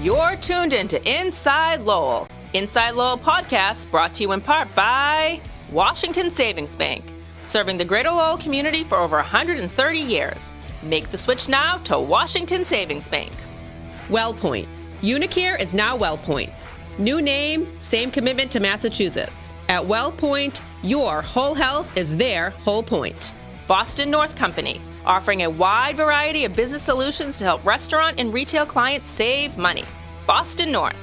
You're tuned into Inside Lowell. Inside Lowell podcast brought to you in part by Washington Savings Bank, serving the greater Lowell community for over 130 years. Make the switch now to Washington Savings Bank. WellPoint. Unicare is now WellPoint. New name, same commitment to Massachusetts. At WellPoint, your whole health is their whole point. Boston North Company, offering a wide variety of business solutions to help restaurant and retail clients save money. Boston North.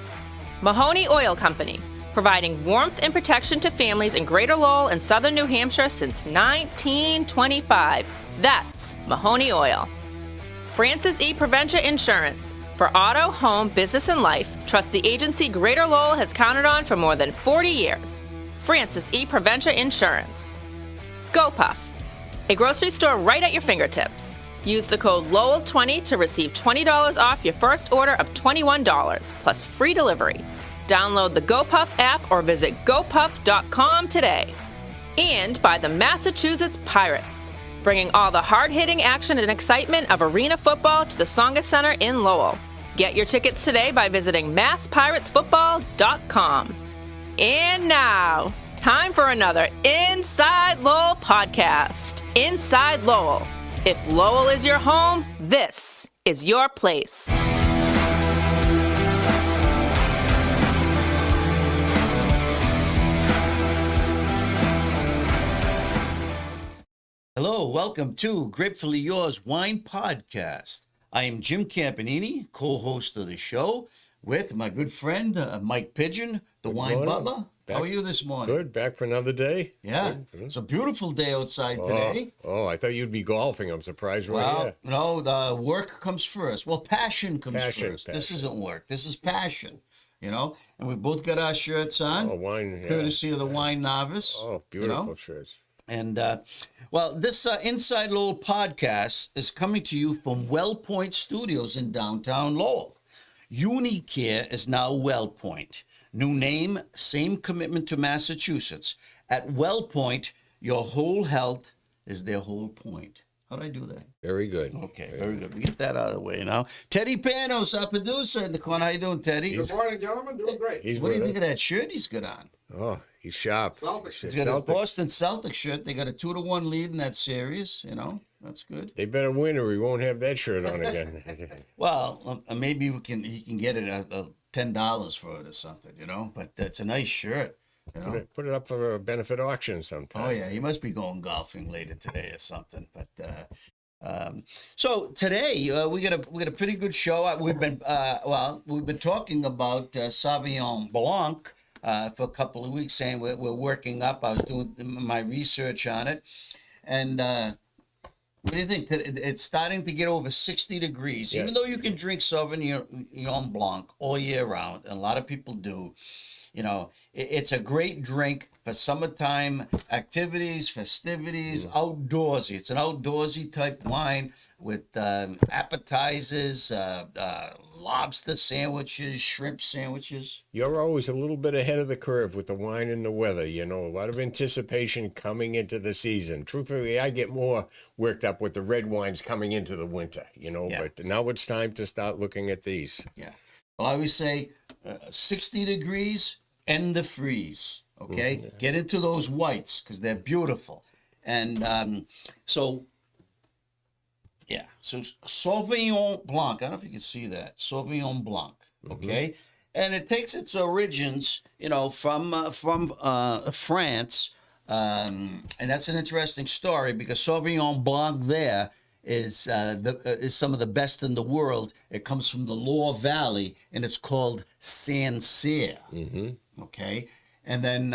Mahoney Oil Company, providing warmth and protection to families in Greater Lowell and Southern New Hampshire since 1925. That's Mahoney Oil. Francis E. Preventia Insurance. For auto, home, business, and life, trust the agency Greater Lowell has counted on for more than 40 years. Francis E. Preventia Insurance. GoPuff, a grocery store right at your fingertips. Use the code Lowell20 to receive $20 off your first order of $21, plus free delivery. Download the GoPuff app or visit gopuff.com today. And by the Massachusetts Pirates, bringing all the hard-hitting action and excitement of arena football to the Tsongas Center in Lowell. Get your tickets today by visiting masspiratesfootball.com. And now, time for another Inside Lowell podcast. Inside Lowell. If Lowell is your home, this is your place. Hello, welcome to Grapefully Yours Wine Podcast. I am Jim Campanini, co-host of the show, with my good friend Mike Pigeon, the wine butler. How are you this morning? Good, back for another day. Yeah, Good. It's a beautiful day outside today. Oh, I thought you'd be golfing. I'm surprised we're Well, here. no, the work comes first. Well, passion comes first. This Passion. isn't work. This is passion, you know? And we both got our shirts on, Wine. Yeah. courtesy of the Wine Novice. Oh, beautiful shirts. And, this Inside Lowell podcast is coming to you from WellPoint Studios in downtown Lowell. Unicare is now WellPoint. New name, same commitment to Massachusetts. At WellPoint, your whole health is their whole point. How'd I do that? Very good. Okay, very good. We get that out of the way now. Teddy Panos, our producer in the corner. How you doing, Teddy? Good morning, gentlemen. Doing great. What do you think of that shirt he's got on? Oh, he's sharp. Celtics. He's got a Boston Celtics shirt. They got a 2-1 lead in that series. You know, that's good. They better win or we won't have that shirt on again. Well, maybe he can get it at $10 for it or something, you know. But it's a nice shirt. You know? Put it up for a benefit auction sometime. Oh yeah, he must be going golfing later today or something. But so today we got a pretty good show. We've been talking about Sauvignon Blanc for a couple of weeks, saying we're working up. I was doing my research on it, and what do you think? It's starting to get over 60 degrees. Yeah. Even though you can drink Sauvignon Blanc all year round, and a lot of people do. You know, it's a great drink for summertime activities, festivities, outdoorsy. It's an outdoorsy type wine with appetizers, lobster sandwiches, shrimp sandwiches. You're always a little bit ahead of the curve with the wine and the weather. You know, a lot of anticipation coming into the season. Truthfully, I get more worked up with the red wines coming into the winter, you know, but now it's time to start looking at these. Yeah. Well, I always say 60 degrees, end the freeze. Okay, get into those whites because they're beautiful, and so Sauvignon Blanc. I don't know if you can see that Sauvignon Blanc. Okay, and it takes its origins, you know, from France, and that's an interesting story because Sauvignon Blanc there is some of the best in the world. It comes from the Loire Valley, and it's called Sancerre. Okay, and then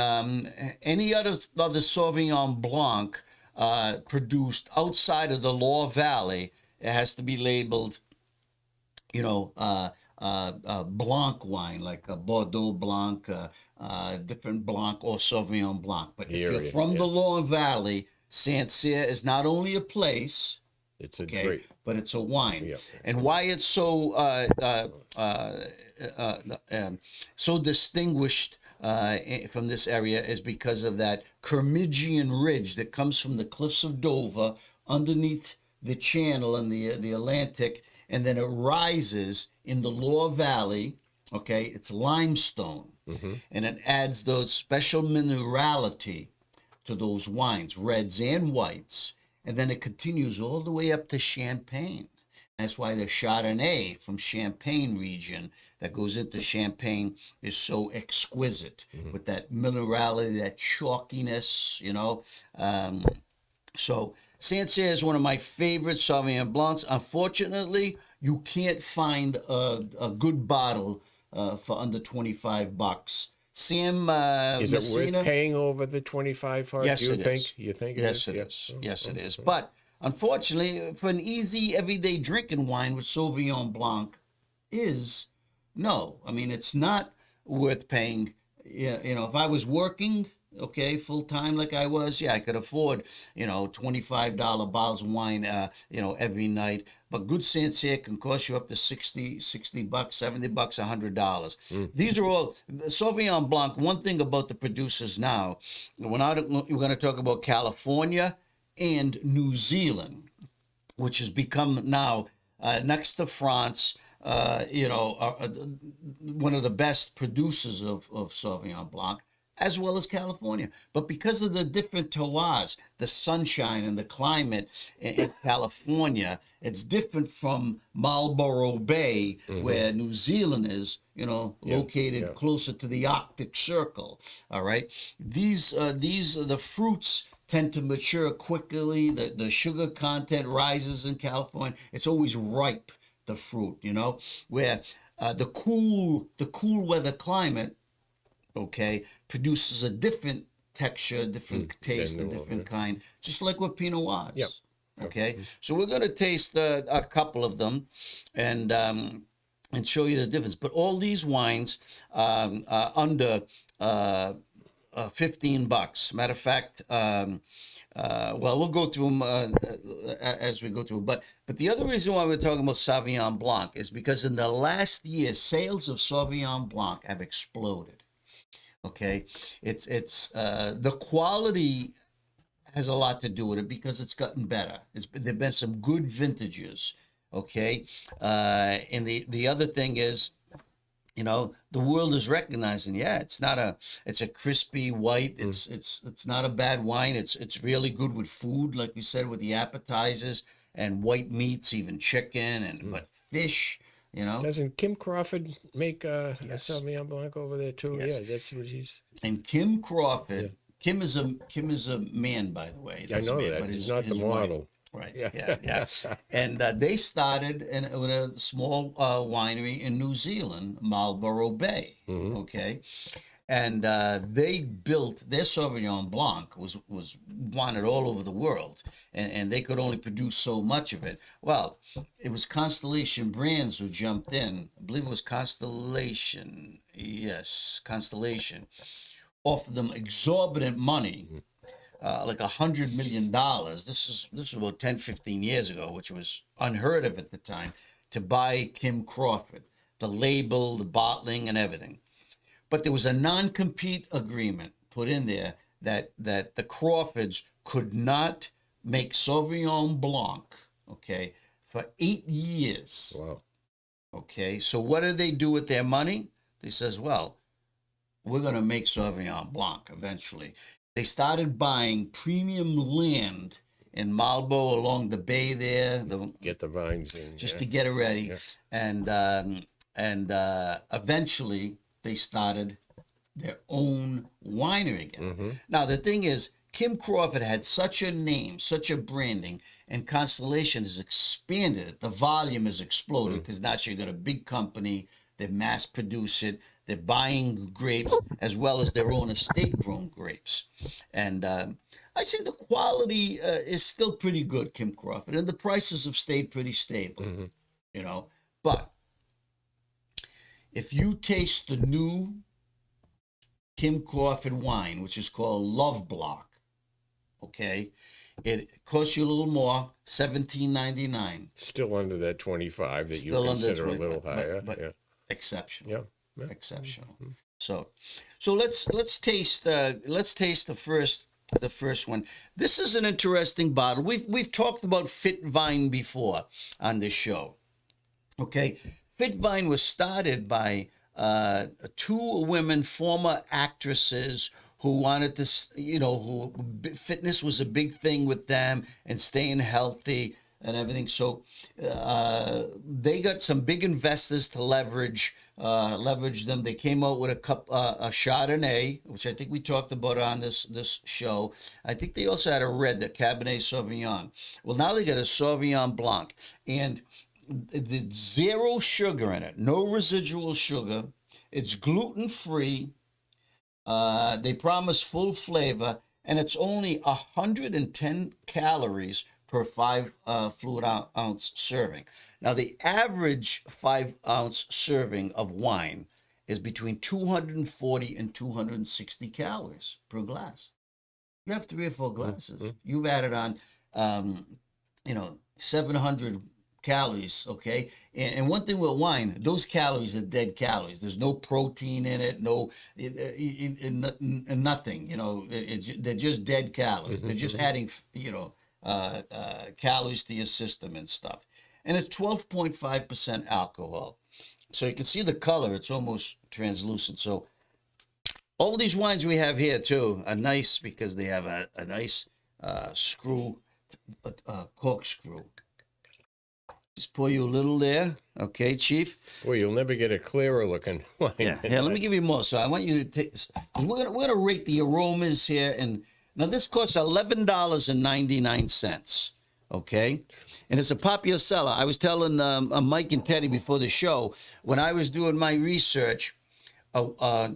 any other Sauvignon Blanc produced outside of the Loire Valley, it has to be labeled, you know, Blanc wine, like a Bordeaux Blanc, different Blanc or Sauvignon Blanc. But if you're from the Loire Valley, Sancerre is not only a place. It's a great, but it's a wine. Yeah. And why it's so so distinguished from this area is because of that Kermidgian ridge that comes from the cliffs of Dover underneath the Channel and the Atlantic, and then it rises in the Loire Valley. Okay, it's limestone, and it adds those special minerality to those wines, reds and whites, and then it continues all the way up to Champagne. That's why the Chardonnay from Champagne region that goes into Champagne is so exquisite with that minerality, that chalkiness, you know. So Sancerre is one of my favorite Sauvignon Blancs. Unfortunately, you can't find a good bottle for under $25. Sam Is it Messina, worth paying over the 25 for it? Yes, Do you it think? is. You think Yes, it it is? is. Yes, it is. But unfortunately, for an easy everyday drinking wine with Sauvignon Blanc is no. I mean, it's not worth paying. Yeah, you know, if I was working, okay, full time like I was, yeah, I could afford, you know, $25 bottles of wine, you know, every night. But good Sancerre can cost you up to $60 bucks, $70 bucks, $100. These are all Sauvignon Blanc. One thing about the producers now, we're going to talk about California and New Zealand, which has become now next to France, you know, one of the best producers of Sauvignon Blanc, as well as California. But because of the different terroirs, the sunshine and the climate in California, it's different from Marlborough Bay, where New Zealand is, you know, located closer to the Arctic Circle. All right. These are the fruits tend to mature quickly. The sugar content rises in California. It's always ripe, the fruit, you know, where the cool weather climate, okay, produces a different texture, different taste, a different kind, just like with Pinot Noirs. Yep. Okay, so we're going to taste a couple of them and show you the difference. But all these wines are under $15. Matter of fact, well, we'll go through them as we go through. But the other reason why we're talking about Sauvignon Blanc is because in the last year, sales of Sauvignon Blanc have exploded. Okay, it's the quality has a lot to do with it because it's gotten better. There've been some good vintages. Okay, and the other thing is, you know, the world is recognizing, it's a crispy white. It's not a bad wine. It's really good with food, like we said, with the appetizers and white meats, even chicken but fish. You know, doesn't Kim Crawford make a Sauvignon Blanc over there too? Yes. Yeah, that's what he's. And Kim Crawford. Yeah. Kim is a man, by the way. I know that. He's not the model. Right. Yeah. And they started with a small winery in New Zealand, Marlborough Bay. Okay. And they built their Sauvignon Blanc was wanted all over the world, and they could only produce so much of it. Well, it was Constellation Brands who jumped in. I believe it was Constellation. Yes, Constellation offered them exorbitant money, like $100 million. This was about 10, 15 years ago, which was unheard of at the time, to buy Kim Crawford, the label, the bottling, and everything. But there was a non-compete agreement put in there that the Crawfords could not make Sauvignon Blanc, okay, for 8 years. Wow. Okay, so what did they do with their money? They says, well, we're going to make Sauvignon Blanc eventually. They started buying premium land in Marlborough along the bay there. Get the vines in. Just to get it ready. Yeah. And eventually they started their own winery again. Now, the thing is, Kim Crawford had such a name, such a branding, and Constellation has expanded it. The volume has exploded because now she got a big company. They mass produce it. They're buying grapes as well as their own estate-grown grapes. And I think the quality is still pretty good, Kim Crawford, and the prices have stayed pretty stable, you know. But if you taste the new Kim Crawford wine, which is called Love Block, okay, it costs you a little more, $17.99. Still under that 25 that you consider a little higher. But exceptional. Yeah. Exceptional. So let's taste the first the first one. This is an interesting bottle. We've talked about Fit Vine before on this show. Okay, Fit Vine was started by two women, former actresses, who wanted to, who fitness was a big thing with them and staying healthy and everything. So they got some big investors to leverage them. They came out with a Chardonnay, which I think we talked about on this show. I think they also had a red, the Cabernet Sauvignon. Well, now they got a Sauvignon Blanc, and it's 0 sugar in it, no residual sugar. It's gluten-free. They promise full flavor, and it's only 110 calories per 5 fluid ounce serving. Now, the average 5-ounce serving of wine is between 240 and 260 calories per glass. You have 3 or 4 glasses. You've added on, 700 calories, okay? And one thing with wine, those calories are dead calories. There's no protein in it, nothing, they're just dead calories. They're just adding, calories to your system and stuff. And it's 12.5% alcohol. So you can see the color, it's almost translucent. So all these wines we have here too are nice because they have a nice corkscrew. Just pour you a little there, okay, Chief? Well, you'll never get a clearer looking wine. Yeah, let me give you more. So I want you to take. We're gonna rate the aromas here, and now this costs $11.99. Okay, and it's a popular seller. I was telling Mike and Teddy before the show, when I was doing my research, a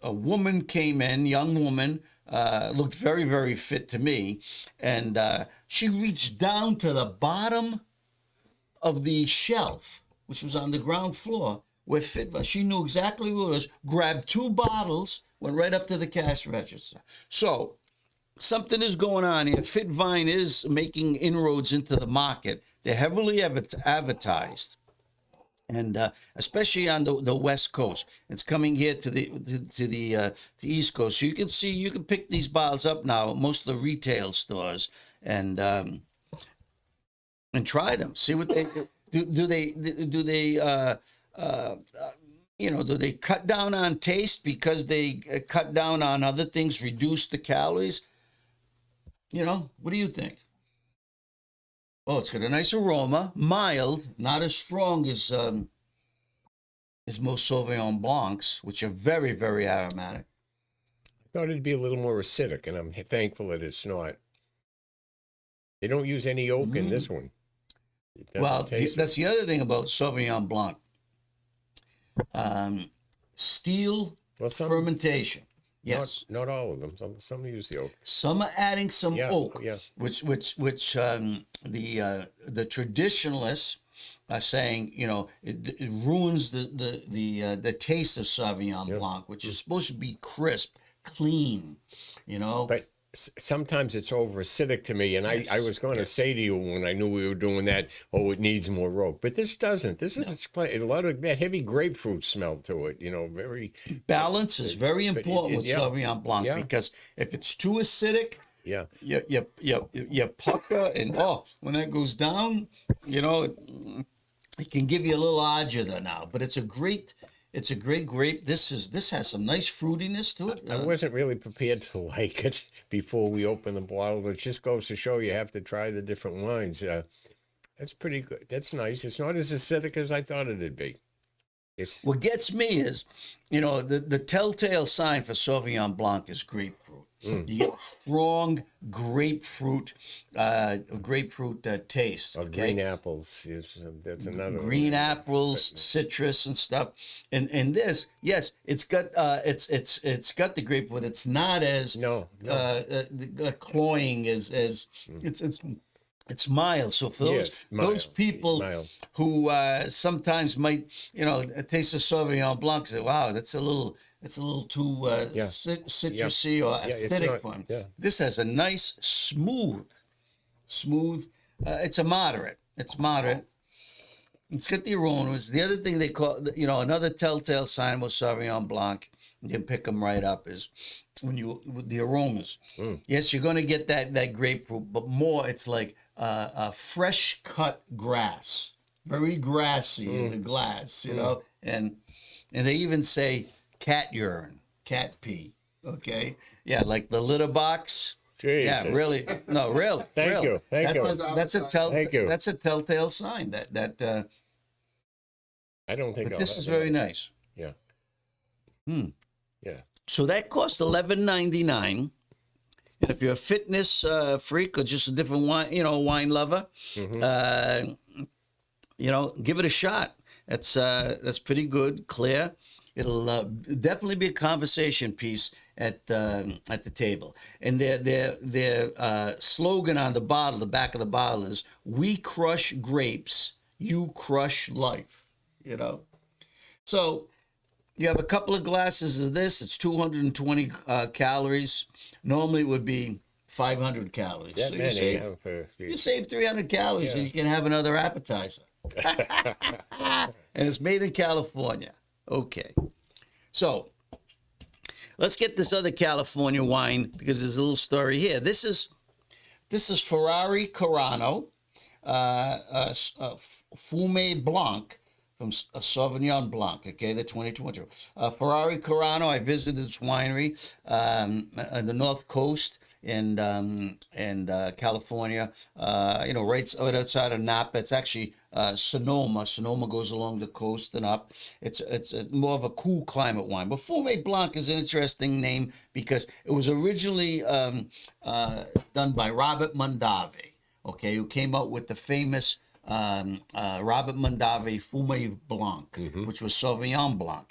woman came in, young woman, looked very, very fit to me, and she reached down to the bottom of the shelf, which was on the ground floor, where Fit Vine, she knew exactly what it was, grabbed 2 bottles, went right up to the cash register. So something is going on here. Fit Vine is making inroads into the market. They're heavily advertised, and especially on the West Coast. It's coming here to the East Coast. So you can pick these bottles up now at most of the retail stores, and try them. See what they do. Do they cut down on taste because they cut down on other things, reduce the calories? What do you think? Oh, it's got a nice aroma, mild, not as strong as most Sauvignon Blancs, which are very, very aromatic. I thought it'd be a little more acidic, and I'm thankful that it's not. They don't use any oak in this one. Well, that's the other thing about Sauvignon Blanc. Steel fermentation. Yes, not all of them. Some use the oak. Some are adding some oak, yes. which the traditionalists are saying, it ruins the taste of Sauvignon Blanc, which is supposed to be crisp, clean, But sometimes it's over acidic to me, and I was going to say to you when I knew we were doing that, it needs more oak, but this doesn't. This is a lot of that heavy grapefruit smell to it. Very balance is very important with Sauvignon Blanc, because if it's too acidic, you pucker, and when that goes down, it can give you a little agita now. But it's a great grape. This has some nice fruitiness to it. I wasn't really prepared to like it before we opened the bottle. It just goes to show you have to try the different wines. That's pretty good. That's nice. It's not as acidic as I thought it'd be. What gets me is, the telltale sign for Sauvignon Blanc is grapefruit. You get strong grapefruit taste. Okay? Green apples. That's another green apples, citrus and stuff. And this, yes, it's got the grapefruit. It's not as cloying as it's mild. So for those people who sometimes might taste a Sauvignon Blanc, say, wow, it's a little too citrusy or acidic for him. Yeah. This has a nice smooth. It's a moderate. It's moderate. It's got the aromas. The other thing they call, another telltale sign with Sauvignon Blanc you can pick them right up, is when you with the aromas. Yes, you're going to get that grapefruit, but more it's like a fresh cut grass, very grassy in the glass, you know, and they even say cat urine, cat pee. Okay, yeah, like the litter box. Jesus. Yeah, really. No, really. Thank really. you. Thank you. That's Thank you. That's a telltale sign that. I don't think But I'll this have is it. very nice. Yeah. Yeah. So that costs $11.99. And if you're a fitness freak or just a different wine lover, give it a shot. That's pretty good, clear. It'll definitely be a conversation piece at the table. And their slogan on the bottle, the back of the bottle, is "We crush grapes, you crush life." You know, so you have a couple of glasses of this. It's 220 calories. Normally it would be 500 calories. That So many. you save 300 calories and you can have another appetizer. And it's made in California. Okay. So let's get this other California wine because there's a little story here. This is Ferrari Carano, Fumé Blanc from Sauvignon Blanc, okay, the 2020. Ferrari Carano, I visited this winery on the North Coast in California, right outside of Napa. It's actually Sonoma. Sonoma goes along the coast and up. It's more of a cool climate wine. But Fumé Blanc is an interesting name because it was originally done by Robert Mondavi, okay, who came out with the famous Robert Mondavi Fumé Blanc, which was Sauvignon Blanc.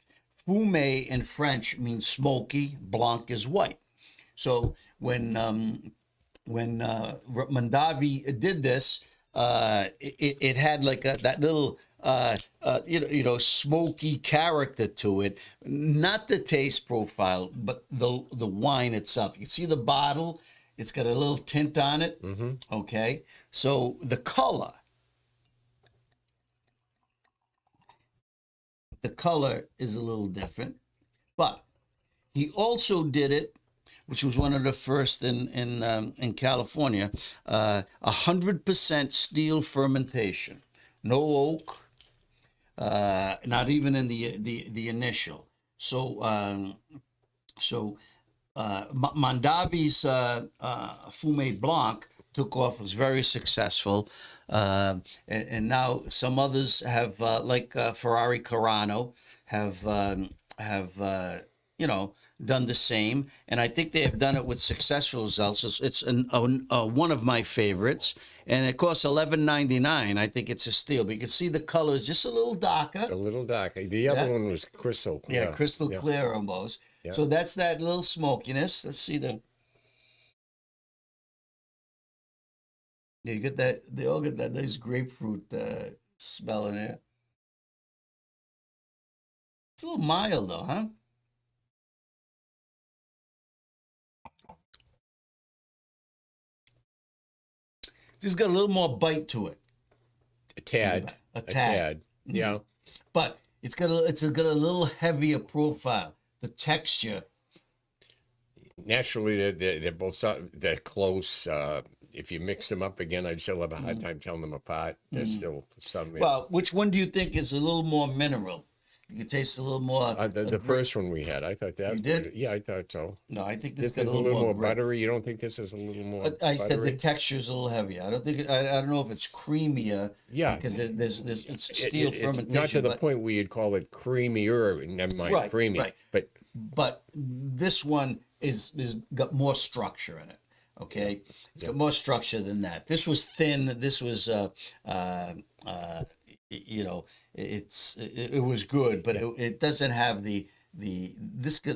Fumé in French means smoky, Blanc is white. So when Mondavi did this, it had like that little smoky character to it. Not the taste profile, but the wine itself. You can see the bottle; it's got a little tint on it. Okay, so the color. The color is a little different, but he also did it, which was one of the first in California, 100% steel fermentation, no oak, not even in the initial. So Mondavi's Fumé Blanc took off, was very successful, and now some others have like Ferrari Carano have done the same, and I think they have done it with successful results. It's one of my favorites, and it costs $11.99. I think it's a steal, but you can see the color is just a little darker. A little darker. The other one was crystal. Yeah, crystal clear almost. Yeah. So that's that little smokiness. Let's see the. Yeah, you get that. They all get that nice grapefruit smell in there. It's a little mild though, huh? Just got a little more bite to it. A tad. A tad. Yeah. But it's got a little heavier profile. The texture. Naturally, they're both they're close. If you mix them up again, I'd still have a hard time telling them apart. There's still some. Well, which one do you think is a little more mineral? You can taste a little more. The first one we had, I thought that. You did? Yeah, I thought so. No, I think This this is got a little more grape. buttery. You don't think this is a little more I said the buttery? texture's a little heavier. I don't think. I don't know if it's creamier. Yeah. Because there's it's steel It's fermentation. not to the but- point where you'd call it creamier, never mind Right, creamy. right. But this one is got more structure in it. Okay, it's got more structure than that. This was thin. This was it was good, but it doesn't have this got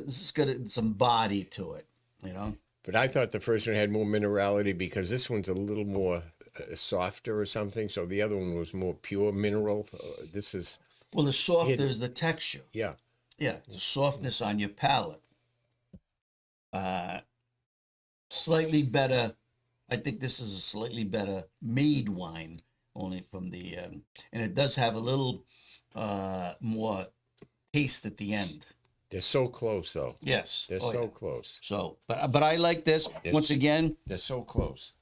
some body to it. You know. But I thought the first one had more minerality because this one's a little more softer or something. So the other one was more pure mineral. This is Well, the softer is the texture. yeah. Yeah, the softness on your palate. Slightly better. I think this is a slightly better made wine, only from the, and it does have a little more taste at the end. They're so close, though. Yes. They're Oh, so yeah. close. So, but I like this. Once again, They're so close.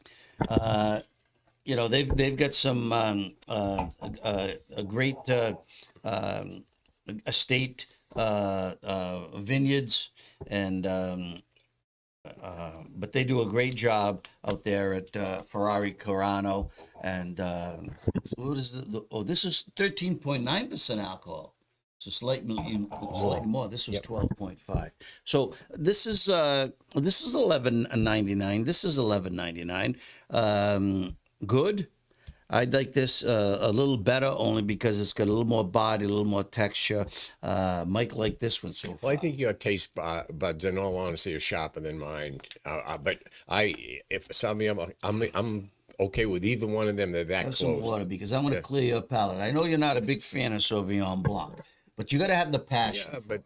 you know, they've got some a great estate vineyards, and but they do a great job out there at Ferrari Carano. And what is this is 13.9% alcohol. So slightly more. This was 12.5. So this is $11.99. This is $11.99. Good. I'd like this a little better, only because it's got a little more body, a little more texture. Mike liked this one so far. Well, I think your taste buds, in all honesty, are sharper than mine. But if Sauvignon, I'm okay with either one of them. They're that Have close. some water, because I want to clear your palate. I know you're not a big fan of Sauvignon Blanc, but you got to have the passion. Yeah, but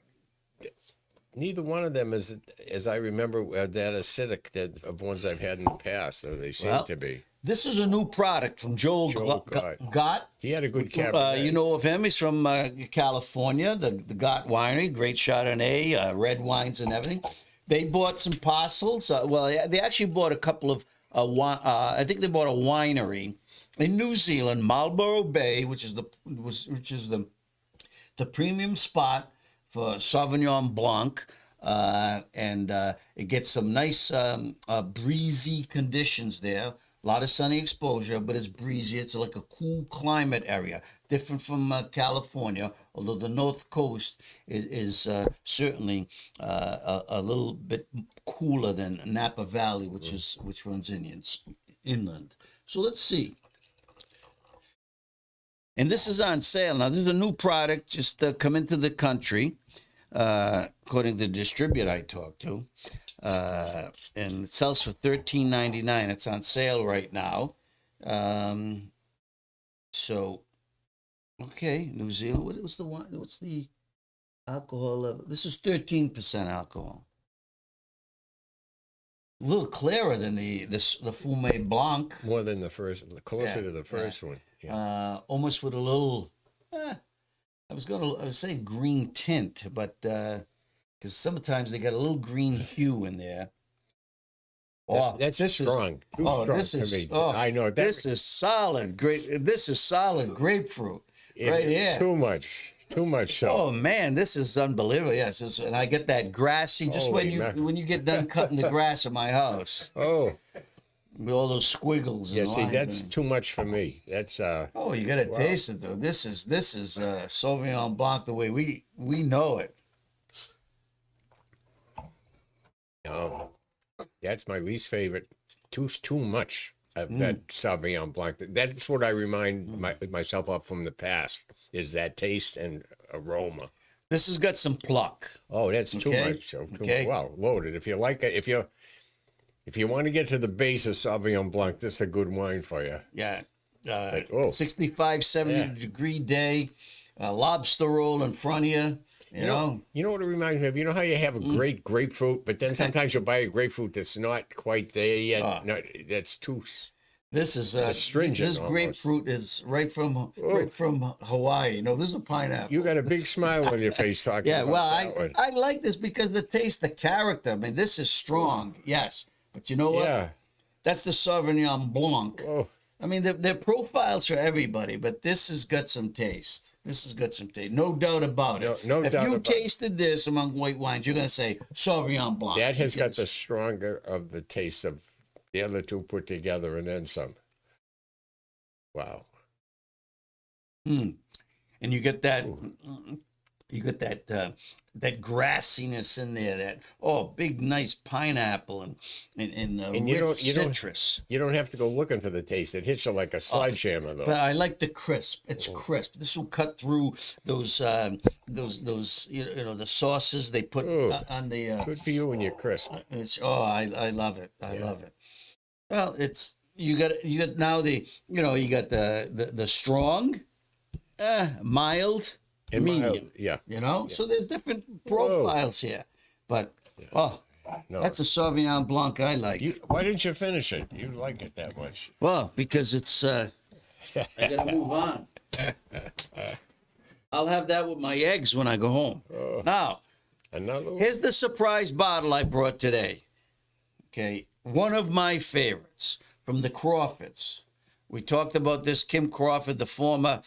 neither one of them is, as I remember, that acidic of ones I've had in the past. Or they seem to be. This is a new product from Joel Gott. He had a good Cabernet. You know of him. He's from California, the Gott Winery, great Chardonnay, red wines and everything. They bought some parcels. They actually bought a couple of, I think they bought a winery in New Zealand, Marlborough Bay, which is the premium spot for Sauvignon Blanc. And it gets some nice breezy conditions there. A lot of sunny exposure, but it's breezy. It's like a cool climate area, different from California, although the North Coast is certainly a little bit cooler than Napa Valley, which runs inland. So let's see. And this is on sale. Now, this is a new product just come into the country, according to the distributor I talked to. And it sells for $13.99. It's on sale right now. So, okay, New Zealand. What's the wine? What's the alcohol level? This is 13% alcohol. A little clearer than the Fumé Blanc. More than the first, closer to the first one. Yeah. Almost with a little. I was saying green tint, but. Because sometimes they got a little green hue in there. That's strong. This is. I know. This is solid. This is solid grapefruit right here. Too much so. Oh man, this is unbelievable. Yes, and I get that grassy. Just when you get done cutting the grass in my house. Oh. With all those squiggles. Yeah, see, that's too much for me. That's. Oh, you gotta taste it though. This is Sauvignon Blanc the way we know it. Oh, that's my least favorite. Too much of that Sauvignon Blanc. That's what I remind myself of from the past, is that taste and aroma. This has got some pluck. Oh, that's too much. Well, loaded. If you like it, if you want to get to the base of Sauvignon Blanc, this is a good wine for you. Yeah. 65, 70 degree day, lobster roll in front of you. You know what it reminds me of? You know how you have a great grapefruit, but then sometimes you'll buy a grapefruit that's not quite there yet. No, that's too. This is astringent. This grapefruit is right from Hawaii. You know, this is a pineapple. You got a big smile on your face talking about that one. I like this because the taste, the character. I mean, this is strong, yes, but you know what? Yeah, that's the Sauvignon Blanc. Oh. I mean, they're profiles for everybody, but this has got some taste. No doubt about it. No doubt about it. If you tasted this among white wines, you're going to say Sauvignon Blanc. That has got the stronger of the taste of the other two put together, and then some. Wow. And you get that. You get that grassiness in there. That big nice pineapple and rich citrus. You don't have to go looking for the taste. It hits you like a sledgehammer, though. But I like the crisp. It's crisp. This will cut through those the sauces they put on the. Good for you and your crisp. I love it. I love it. Well, you got now you got the strong, mild. And medium, mild, so there's different profiles here, but that's a Sauvignon Blanc I like. Why didn't you finish it? You like it that much? Well, because it's I gotta move on. I'll have that with my eggs when I go home. Now, Another one? Here's the surprise bottle I brought today. Okay, one of my favorites from the Crawfords. We talked about this Kim Crawford, the former,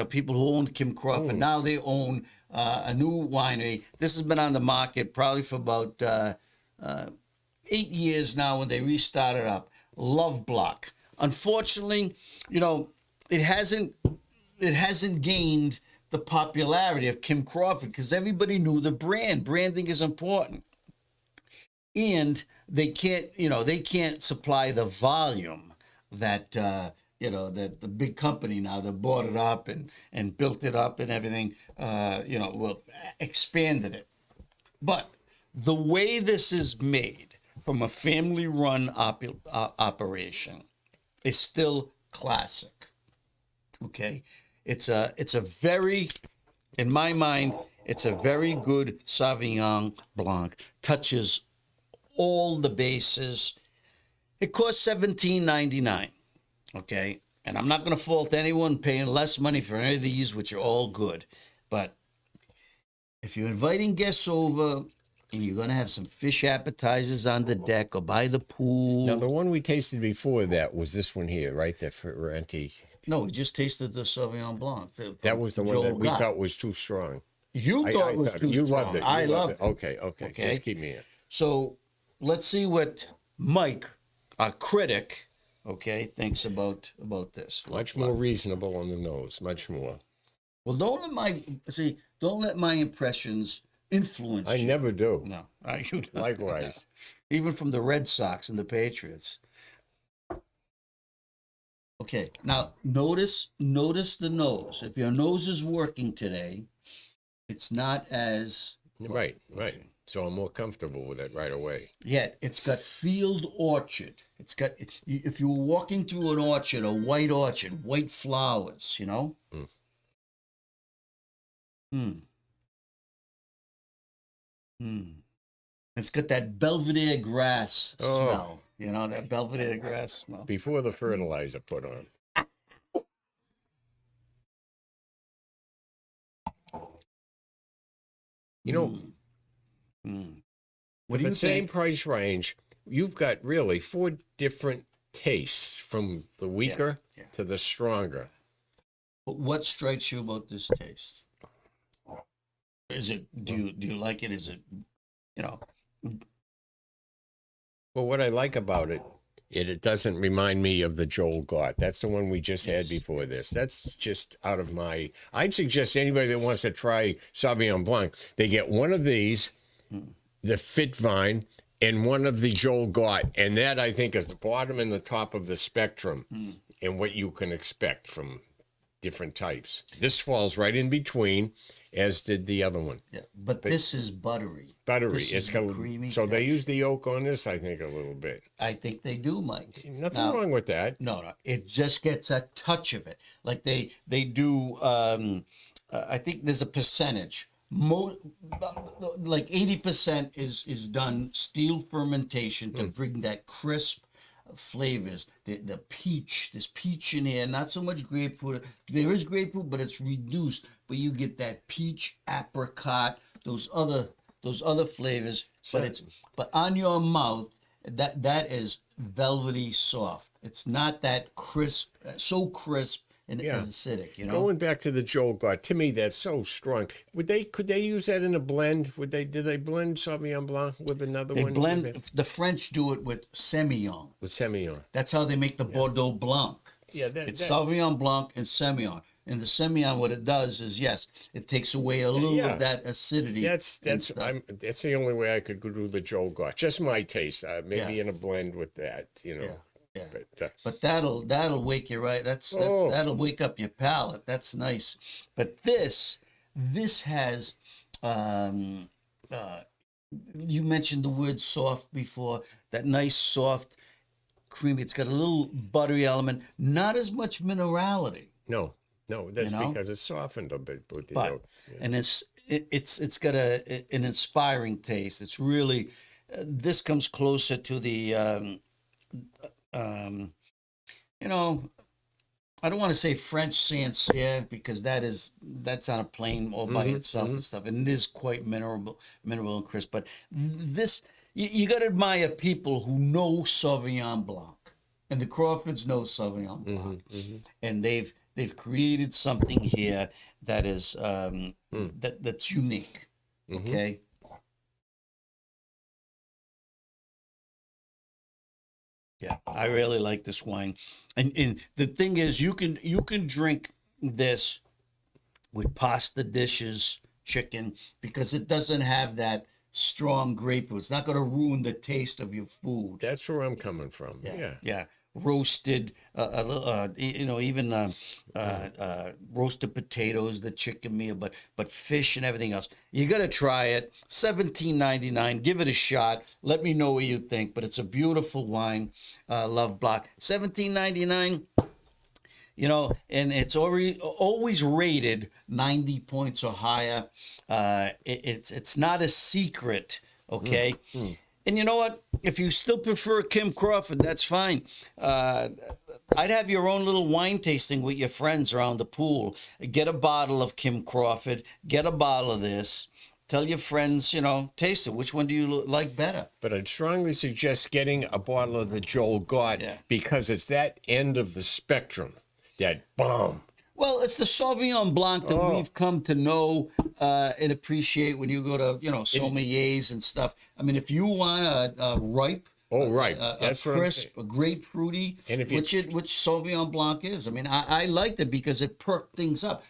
people who owned Kim Crawford. Now they own a new winery. This has been on the market probably for about 8 years now when they restarted up. Love Block. Unfortunately, it hasn't gained the popularity of Kim Crawford because everybody knew the brand. Branding is important. And they can't supply the volume that that the big company now that bought it up and built it up and everything, expanded it. But the way this is made from a family-run operation is still classic. Okay, it's a very, in my mind, it's a very good Sauvignon Blanc. Touches all the bases. It costs $17.99. Okay, and I'm not going to fault anyone paying less money for any of these, which are all good. But if you're inviting guests over and you're going to have some fish appetizers on the deck or by the pool. Now, the one we tasted before that was this one here, right? The Ferranti. No, we just tasted the Sauvignon Blanc. That was the one that we thought was too strong. You thought it was too strong. You loved it. I loved it. Okay. Just keep me in. So let's see what Mike, our critic, thinks about this. Much more reasonable on the nose. Much more. Well, don't let my impressions influence I you. never do. No, you don't. Likewise. Even from the Red Sox and the Patriots. Okay, now notice the nose. If your nose is working today, it's not as Right. So I'm more comfortable with it right away. Yet it's got field orchard. If you were walking through an orchard, a orchard, white flowers, It's got that Belvedere grass smell. That Belvedere grass smell. Before the fertilizer put on. What do you the same think? price range, you've got really 4 different tastes from the weaker to the stronger. But what strikes you about this taste? Is it? Do you like it? Is it? Well, what I like about it, it doesn't remind me of the Joel Gott. That's the one we just had before this. That's just out of my... I'd suggest anybody that wants to try Sauvignon Blanc, they get one of these, the Fit Vine, and one of the Joel Gott. And that, I think, is the bottom and the top of the spectrum and what you can expect from different types. This falls right in between, as did the other one. Yeah, but this is buttery. Buttery. This It's is got creamy. So they use the yolk on this, I think, a little bit. I think they do, Mike. Nothing wrong with that. No. It just gets a touch of it. Like they do, I think there's a percentage. Like 80% is done steel fermentation to bring that crisp flavors. The peach, there's peach in here, not so much grapefruit. There is grapefruit, but it's reduced. But you get that peach, apricot, those other flavors. But on your mouth, that is velvety soft. It's not that crisp, so crisp and acidic. Going back to the Joel Gott, to me that's so strong. Could they use that in a blend? Did they blend Sauvignon Blanc with another one? They blend. The French do it with Semillon. With Semillon. That's how they make the Bordeaux Blanc. Yeah, it's Sauvignon Blanc and Semillon. And the Semillon, what it does is, it takes away a little of that acidity. That's the only way I could do the Joel Gott. Just my taste. Maybe in a blend with that, Yeah. But that'll wake you right. That'll wake up your palate. That's nice. But this has you mentioned the word soft before. That nice soft creamy. It's got a little buttery element. Not as much minerality. No, that's because it's softened a bit with the yolk. And it's got an inspiring taste. It's really this comes closer to the I don't want to say French Sancerre because that's on a plane all by itself and stuff, and it is quite mineral and crisp. But this, you got to admire people who know Sauvignon Blanc, and the Crawfords know Sauvignon Blanc, and they've created something here that is that's unique. Okay. Yeah, I really like this wine, and the thing is, you can drink this with pasta dishes, chicken, because it doesn't have that strong grapefruit. It's not going to ruin the taste of your food. That's where I'm coming from. Yeah. Roasted, even roasted potatoes, the chicken meal, but fish and everything else. You got to try it. $17.99. Give it a shot. Let me know what you think. But it's a beautiful wine, Love Block. $17.99. And it's always rated 90 points or higher. It's not a secret, okay? And you know what? If you still prefer Kim Crawford, that's fine. I'd have your own little wine tasting with your friends around the pool. Get a bottle of Kim Crawford. Get a bottle of this. Tell your friends, taste it. Which one do you like better? But I'd strongly suggest getting a bottle of the Joel Gott because it's that end of the spectrum. That bomb. Well, it's the Sauvignon Blanc that we've come to know and appreciate when you go to, sommeliers and stuff. I mean, if you want a ripe, that's a crisp, a grapefruity, and if which Sauvignon Blanc is. I mean, I liked it because it perked things up.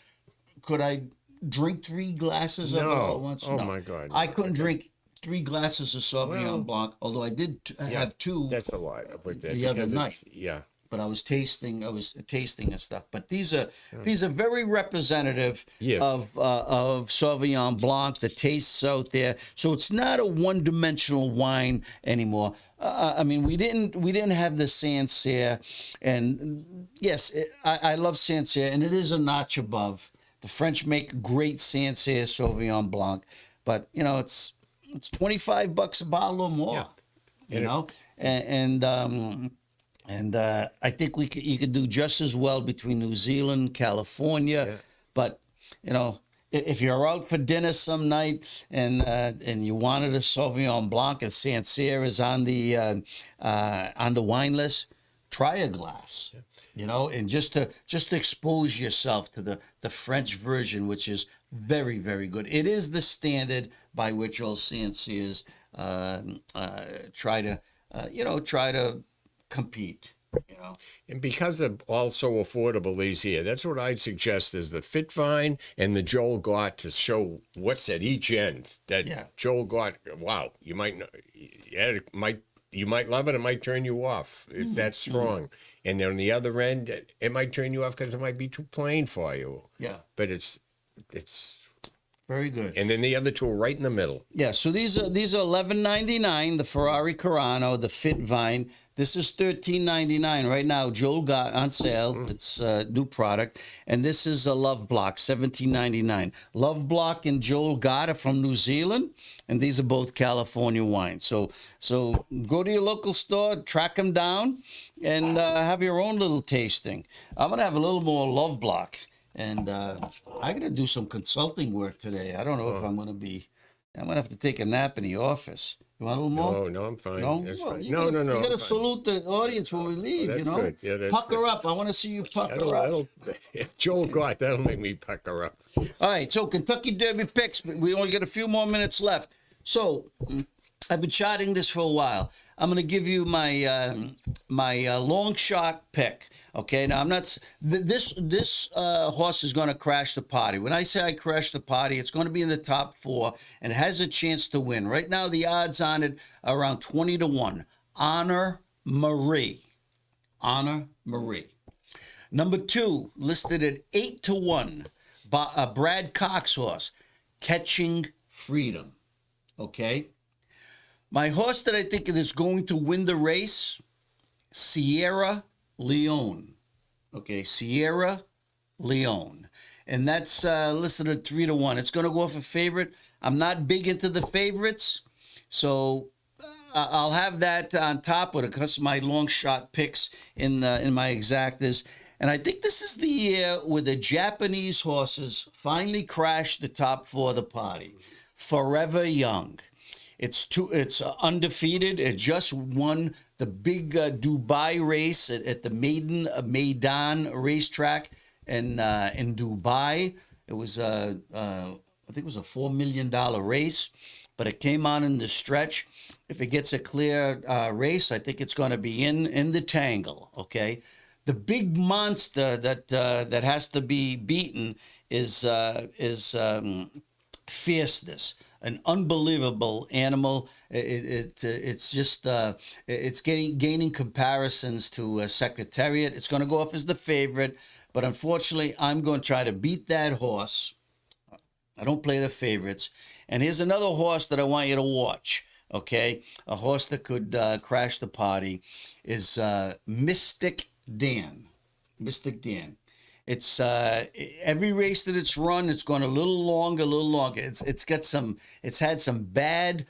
Could I drink 3 glasses of it at once? No. My God. I couldn't drink 3 glasses of Sauvignon Blanc, although I did have 2. That's a lot. The other night. But I was tasting and stuff. But these are very representative of Sauvignon Blanc, the tastes out there. So it's not a one-dimensional wine anymore. I mean, we didn't have the Sancerre, and yes, I love Sancerre, and it is a notch above. The French make great Sancerre Sauvignon Blanc, but it's $25 a bottle or more. And I think you could do just as well between New Zealand, California. But if you're out for dinner some night and you wanted a Sauvignon Blanc and Sancerre is on the wine list, try a glass. And just to expose yourself to the French version, which is very, very good. It is the standard by which all Sancerres try to compete. And because they're all so affordable these here, that's what I'd suggest is the Fit Vine and the Joel Gott to show what's at each end. Joel Gott, wow, you might love it, it might turn you off. It's that strong. And then on the other end, it might turn you off because it might be too plain for you. Yeah. But it's very good. And then the other two are right in the middle. Yeah, so these are $11.99, the Ferrari Carano, the Fit Vine. This is $13.99 right now. Joel Gott on sale. It's a new product. And this is a Love Block, $17.99. Love Block and Joel Gott are from New Zealand, and these are both California wines. So go to your local store, track them down, and have your own little tasting. I'm going to have a little more Love Block. And I'm going to do some consulting work today. I don't know if I'm going to have to take a nap in the office. You want a little more? No, I'm fine. No? That's Well, fine. You got to I'm salute the audience when we leave, that's good. Yeah, that's pucker good. up. I want to see you pucker up. If Joel Gott, that'll make me pucker up. All right, so Kentucky Derby picks. We only got a few more minutes left. So I've been charting this for a while. I'm going to give you my long shot pick. Okay, now I'm not. This horse is going to crash the party. When I say I crash the party, it's going to be in the top 4 and has a chance to win. Right now, the odds on it are around 20-1. Honor Marie. Honor Marie. Number 2, listed at 8-1. Brad Cox horse, Catching Freedom. Okay. My horse that I think is going to win the race, Sierra Leone. Okay, Sierra Leone. And that's listed at 3-1. It's going to go off a favorite. I'm not big into the favorites, so I'll have that on top with it because my long shot picks in my exactas. And I think this is the year where the Japanese horses finally crashed the top four of the party. Forever Young. It's undefeated. It just won the big Dubai race at the Maidan racetrack in Dubai. It was I think it was a $4 million race, but it came on in the stretch. If it gets a clear race, I think it's going to be in the tangle. Okay, the big monster that has to be beaten is Fierceness, an unbelievable animal. It's just it's gaining comparisons to Secretariat. It's going to go off as the favorite, but unfortunately, I'm going to try to beat that horse. I don't play the favorites. And here's another horse that I want you to watch. Okay, a horse that could crash the party is Mystic Dan. Mystic Dan. It's every race that it's run, it's gone a little longer. It's had some bad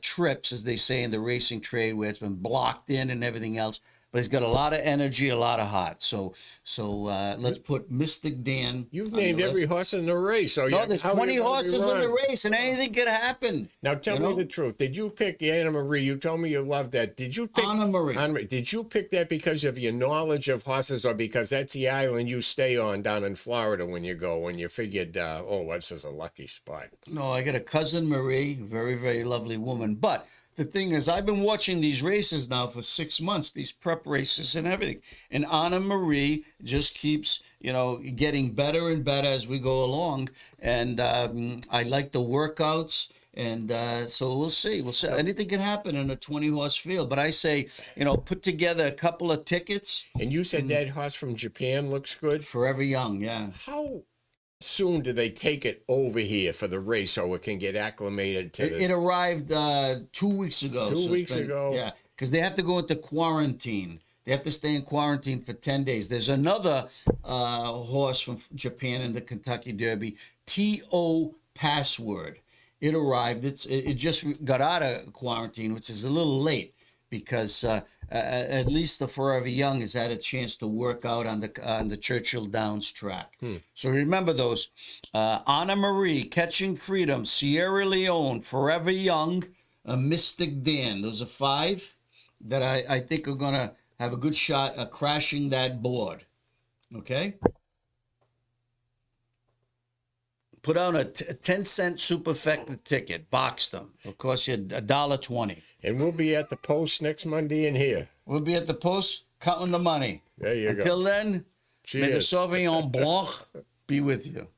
trips, as they say in the racing trade, where it's been blocked in and everything else. But he's got a lot of energy, a lot of heart. So let's put Mystic Dan. You've named every horse in the race. So no, there's 20 horses in the race, and anything could happen. Now tell me the truth. Did you pick Anna Marie? You told me you loved that. Did you pick Anna Marie? Did you pick that because of your knowledge of horses, or because that's the island you stay on down in Florida when you go? When you figured, this is a lucky spot. No, I got a cousin Marie, very, very lovely woman, but. The thing is, I've been watching these races now for 6 months, these prep races and everything. And Anna Marie just keeps, getting better and better as we go along. And I like the workouts. And so we'll see. Anything can happen in a 20-horse field. But I say, put together a couple of tickets. And you said that horse from Japan looks good? Forever Young, yeah. How soon do they take it over here for the race so it can get acclimated to it arrived 2 weeks ago. 2 weeks ago? Yeah, because they have to go into quarantine. They have to stay in quarantine for 10 days. There's another horse from Japan in the Kentucky Derby, T.O. Password. It arrived. It just got out of quarantine, which is a little late. Because at least the Forever Young has had a chance to work out on the Churchill Downs track. So remember those. Anna Marie, Catching Freedom, Sierra Leone, Forever Young, Mystic Dan. Those are 5 that I think are going to have a good shot at crashing that board. Okay? Put out a 10-cent superfecta ticket. Box them. It'll cost you $1.20. And we'll be at the post next Monday in here. We'll be at the post counting the money. There you go. Until then, Cheers. may the Sauvignon Blanc be with you.